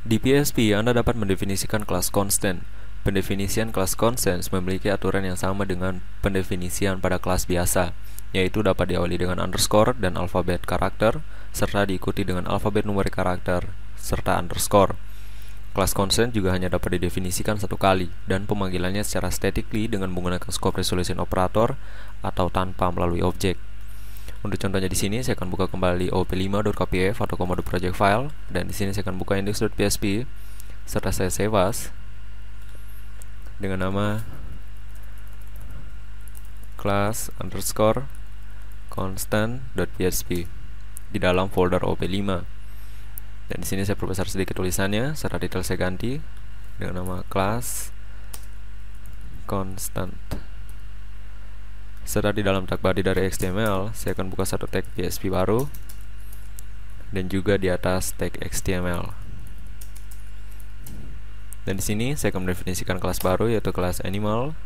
Di PHP, Anda dapat mendefinisikan kelas constant. Pendefinisian kelas constant memiliki aturan yang sama dengan pendefinisian pada kelas biasa, yaitu dapat diawali dengan underscore dan alfabet karakter, serta diikuti dengan alfabet numerik karakter, serta underscore. Kelas constant juga hanya dapat didefinisikan satu kali, dan pemanggilannya secara statically dengan menggunakan scope resolution operator atau tanpa melalui objek. Untuk contohnya di sini saya akan buka kembali op5.kpf atau komodo project file, dan di sini saya akan buka index.php serta saya save as dengan nama class underscore constant.php di dalam folder op5. Dan di sini saya perbesar sedikit tulisannya serta detail saya ganti dengan nama class constant. Serta di dalam tag body dari HTML, saya akan buka satu tag PHP baru dan juga di atas tag HTML. Dan di sini saya akan mendefinisikan kelas baru yaitu kelas animal.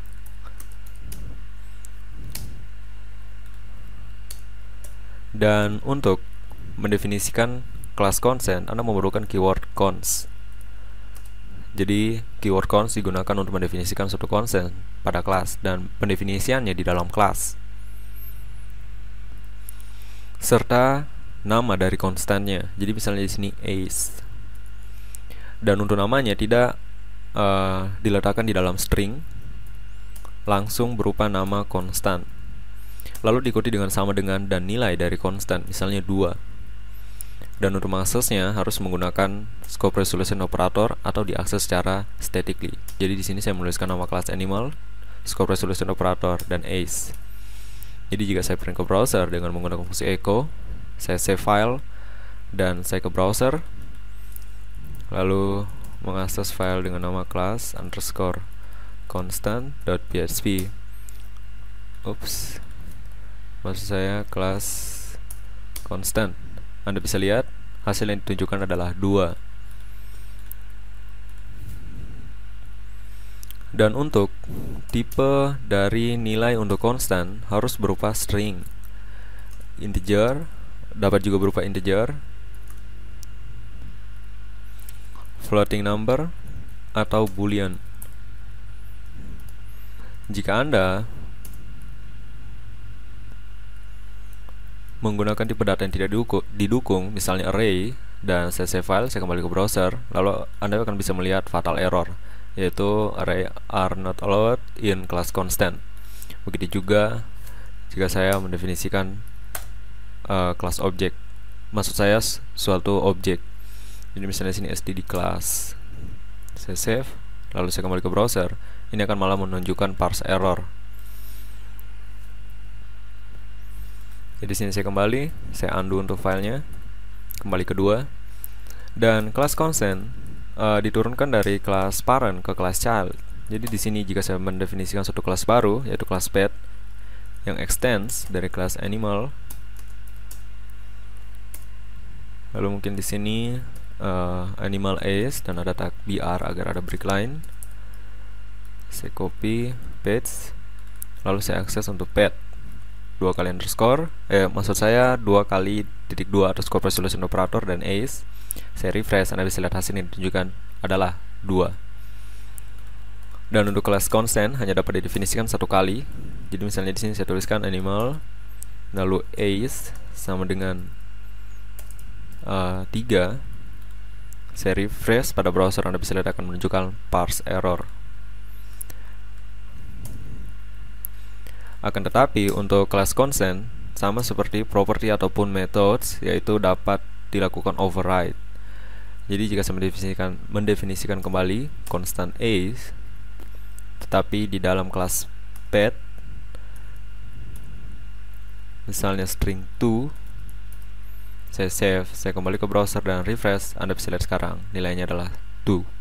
Dan untuk mendefinisikan kelas constant, Anda memerlukan keyword cons. Jadi keyword cons digunakan untuk mendefinisikan suatu constant pada kelas dan pendefinisiannya di dalam kelas, serta nama dari konstannya. Jadi misalnya di sini ace, dan untuk namanya tidak diletakkan di dalam string, langsung berupa nama konstan, lalu diikuti dengan sama dengan dan nilai dari konstan, misalnya 2. Dan untuk mengaksesnya harus menggunakan scope resolution operator atau diakses secara statically. Jadi di sini saya menuliskan nama kelas animal, scope resolution operator, dan ace. Jadi jika saya print ke browser dengan menggunakan fungsi echo, saya save file dan saya ke browser, lalu mengakses file dengan nama class underscore constant.php. Maksud saya kelas constant. Anda bisa lihat hasil yang ditunjukkan adalah 2. Dan untuk tipe dari nilai untuk konstan harus berupa string, integer, dapat juga berupa integer, floating number, atau boolean. Jika Anda menggunakan tipe data yang tidak didukung, misalnya array, dan saya save file, saya kembali ke browser, lalu Anda akan bisa melihat fatal error, yaitu array are not allowed in class constant. Begitu juga jika saya mendefinisikan class object, maksud saya suatu objek. Jadi misalnya sini std class, saya save, lalu saya kembali ke browser, ini akan malah menunjukkan parse error. Jadi sini saya kembali, saya undo untuk filenya, kembali ke 2. Dan kelas constant diturunkan dari kelas parent ke kelas child. Jadi di sini jika saya mendefinisikan suatu kelas baru yaitu kelas pet yang extends dari kelas animal, lalu mungkin di sini animal ace dan ada tag br agar ada break line. Saya copy, paste, lalu saya akses untuk pet 2 kali underscore, maksud saya 2 kali titik 2 atau scope resolution operator dan ace. Saya refresh, Anda bisa lihat hasil yang ditunjukkan adalah 2. Dan untuk kelas constant hanya dapat didefinisikan satu kali. Jadi misalnya di sini saya tuliskan animal, lalu ace sama dengan 3. Saya refresh pada browser, Anda bisa lihat akan menunjukkan parse error. Akan tetapi untuk kelas constant sama seperti property ataupun methods, yaitu dapat dilakukan override. Jadi jika saya mendefinisikan kembali constant ace, tetapi di dalam kelas pet, misalnya string 2, saya save, saya kembali ke browser dan refresh, Anda bisa lihat sekarang nilainya adalah 2.